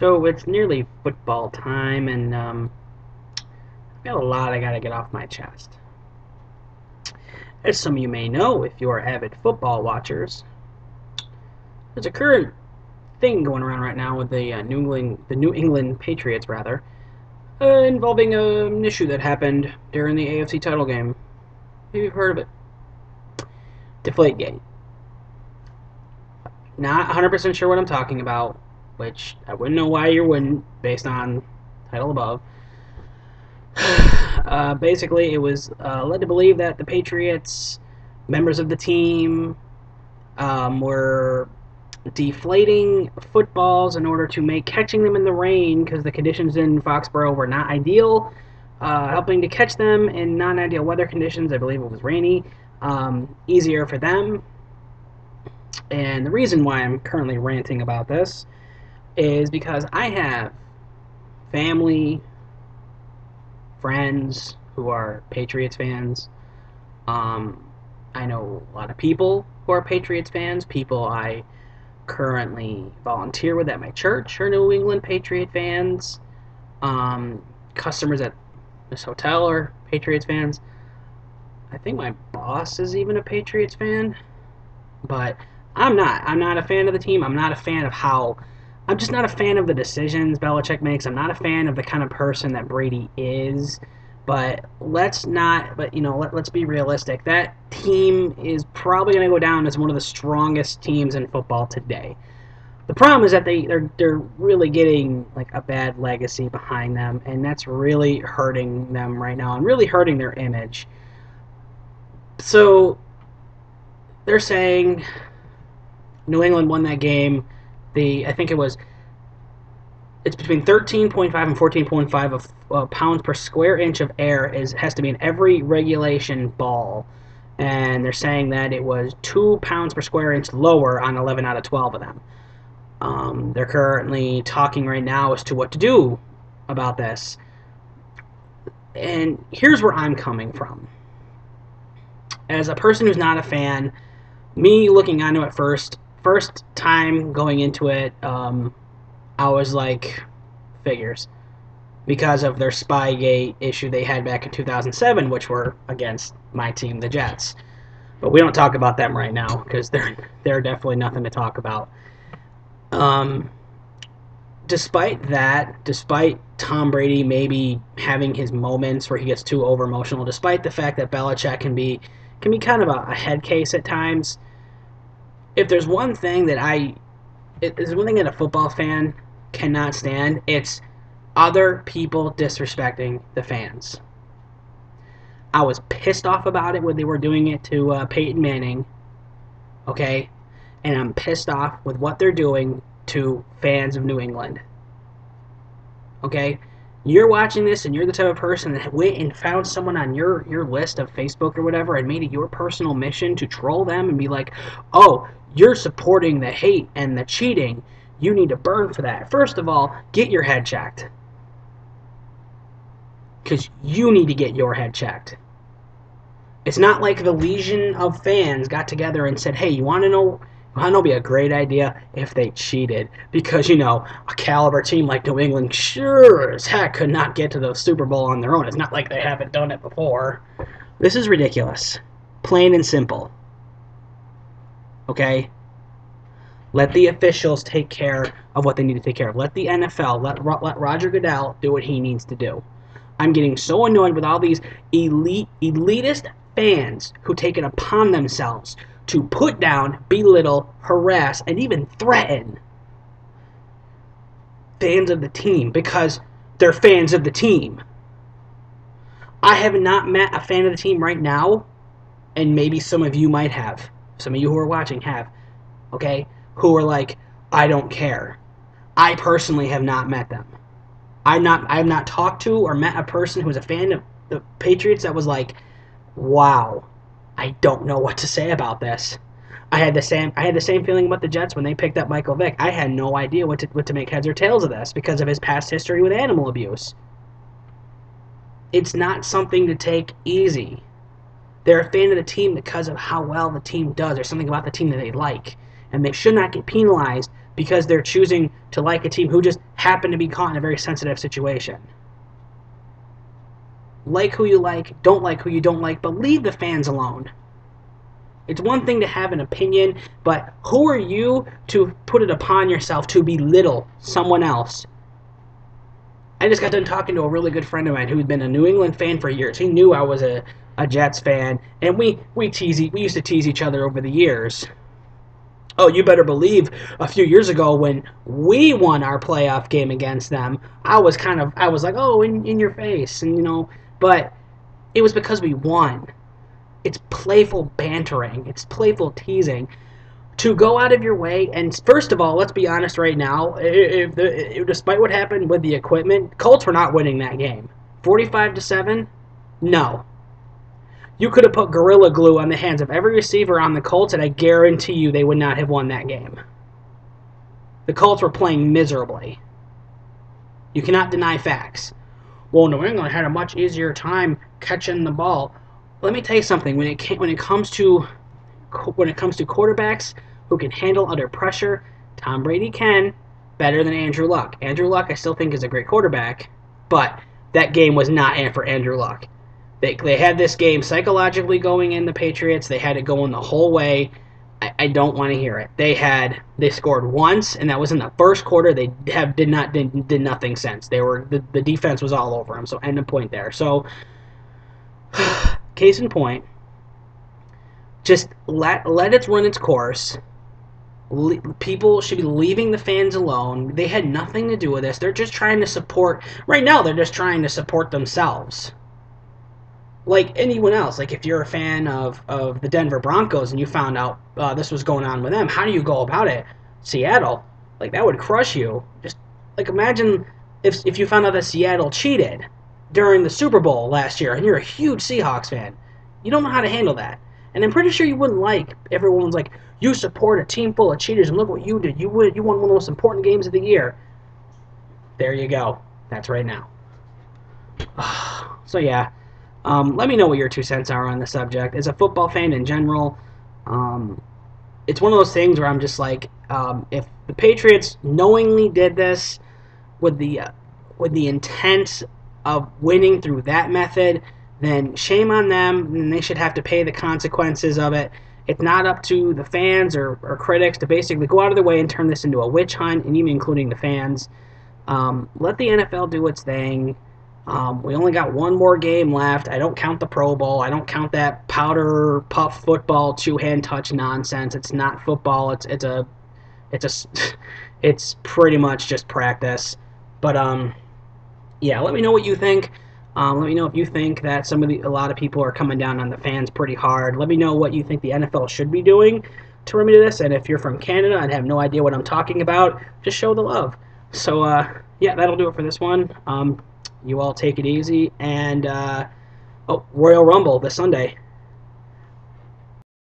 So it's nearly football time, and I've got a lot I gotta get off my chest. As some of you may know, if you are avid football watchers, there's a current thing going around right now with the New England Patriots, rather, involving an issue that happened during the AFC title game. Maybe you've heard of it. Deflate-Gate. Not 100% sure what I'm talking about, which I wouldn't know why you wouldn't, based on title above. Basically, it was led to believe that the Patriots, members of the team, were deflating footballs in order to make catching them in the rain, because the conditions in Foxborough were not ideal, helping to catch them in non-ideal weather conditions. I believe it was rainy, easier for them. And the reason why I'm currently ranting about this is because I have family, friends who are Patriots fans. I know a lot of people who are Patriots fans. People I currently volunteer with at my church are New England Patriot fans. Customers at this hotel are Patriots fans. I think my boss is even a Patriots fan. But I'm not. I'm not a fan of the team. I'm not a fan of how... I'm just not a fan of the decisions Belichick makes. I'm not a fan of the kind of person that Brady is. But let's be realistic. That team is probably going to go down as one of the strongest teams in football today. The problem is that they're really getting like a bad legacy behind them, and that's really hurting them right now and really hurting their image. So they're saying New England won that game. I think it's between 13.5 and 14.5 of pounds per square inch of air has to be in every regulation ball, and they're saying that it was 2 pounds per square inch lower on 11 out of 12 of them. They're currently talking right now as to what to do about this, and here's where I'm coming from. As a person who's not a fan, me looking onto it first time going into it, I was like, figures. Because of their Spygate issue they had back in 2007, which were against my team, the Jets. But we don't talk about them right now, because they're definitely nothing to talk about. Despite that, despite Tom Brady maybe having his moments where he gets too over emotional, despite the fact that Belichick can be kind of a head case at times, if there's one thing that a football fan cannot stand, it's other people disrespecting the fans. I was pissed off about it when they were doing it to Peyton Manning, okay? And I'm pissed off with what they're doing to fans of New England, okay? You're watching this and you're the type of person that went and found someone on your list of Facebook or whatever and made it your personal mission to troll them and be like, oh, you're supporting the hate and the cheating. You need to burn for that. First of all, get your head checked. Because you need to get your head checked. It's not like the legion of fans got together and said, hey, you want to know it'd be a great idea if they cheated, because, a caliber team like New England sure as heck could not get to the Super Bowl on their own. It's not like they haven't done it before. This is ridiculous. Plain and simple. Okay? Let the officials take care of what they need to take care of. Let the NFL, let Roger Goodell do what he needs to do. I'm getting so annoyed with all these elitist fans who take it upon themselves to put down, belittle, harass, and even threaten fans of the team because they're fans of the team. I have not met a fan of the team right now, and maybe some of you might have. Some of you who are watching have, okay? Who are like, I don't care. I personally have not met them. I have not talked to or met a person who was a fan of the Patriots that was like, wow, I don't know what to say about this. I had the same feeling about the Jets when they picked up Michael Vick. I had no idea what to make heads or tails of this because of his past history with animal abuse. It's not something to take easy. They're a fan of the team because of how well the team does, or something about the team that they like, and they should not get penalized because they're choosing to like a team who just happened to be caught in a very sensitive situation. Like who you like, don't like who you don't like, but leave the fans alone. It's one thing to have an opinion, but who are you to put it upon yourself to belittle someone else? I just got done talking to a really good friend of mine who'd been a New England fan for years. He knew I was a Jets fan, and we used to tease each other over the years. Oh, you better believe a few years ago when we won our playoff game against them, I was like, oh, in your face, and but it was because we won. It's playful bantering. It's playful teasing. To go out of your way, and first of all, let's be honest right now, despite what happened with the equipment, Colts were not winning that game. 45-7? No. You could have put Gorilla Glue on the hands of every receiver on the Colts, and I guarantee you they would not have won that game. The Colts were playing miserably. You cannot deny facts. Well, New England had a much easier time catching the ball. Let me tell you something. When it comes to quarterbacks who can handle under pressure, Tom Brady can better than Andrew Luck. Andrew Luck, I still think, is a great quarterback, but that game was not for Andrew Luck. They had this game psychologically going in the Patriots. They had it going the whole way. I don't want to hear it. They scored once, and that was in the first quarter. They did nothing since. The defense was all over them. So end of point there. So case in point, just let it run its course. People should be leaving the fans alone. They had nothing to do with this. They're just trying to support. Right now, they're just trying to support themselves. Like anyone else. Like if you're a fan of the Denver Broncos and you found out this was going on with them, how do you go about it? Seattle. Like that would crush you. Just like imagine if you found out that Seattle cheated during the Super Bowl last year and you're a huge Seahawks fan. You don't know how to handle that. And I'm pretty sure you wouldn't like everyone's like, you support a team full of cheaters and look what you did. You won one of the most important games of the year. There you go. That's right now. So yeah. Let me know what your 2 cents are on the subject. As a football fan in general, it's one of those things where I'm just like, if the Patriots knowingly did this with the intent of winning through that method, then shame on them, and they should have to pay the consequences of it. It's not up to the fans or critics to basically go out of their way and turn this into a witch hunt, and even including the fans. Let the NFL do its thing. We only got one more game left. I don't count the Pro Bowl. I don't count that powder puff football 2-hand touch nonsense. It's not football. It's pretty much just practice. But yeah, let me know what you think. Let me know if you think that a lot of people are coming down on the fans pretty hard. Let me know what you think the NFL should be doing to remedy this. And if you're from Canada and have no idea what I'm talking about, just show the love. So yeah, that'll do it for this one. You all take it easy, and Royal Rumble this Sunday.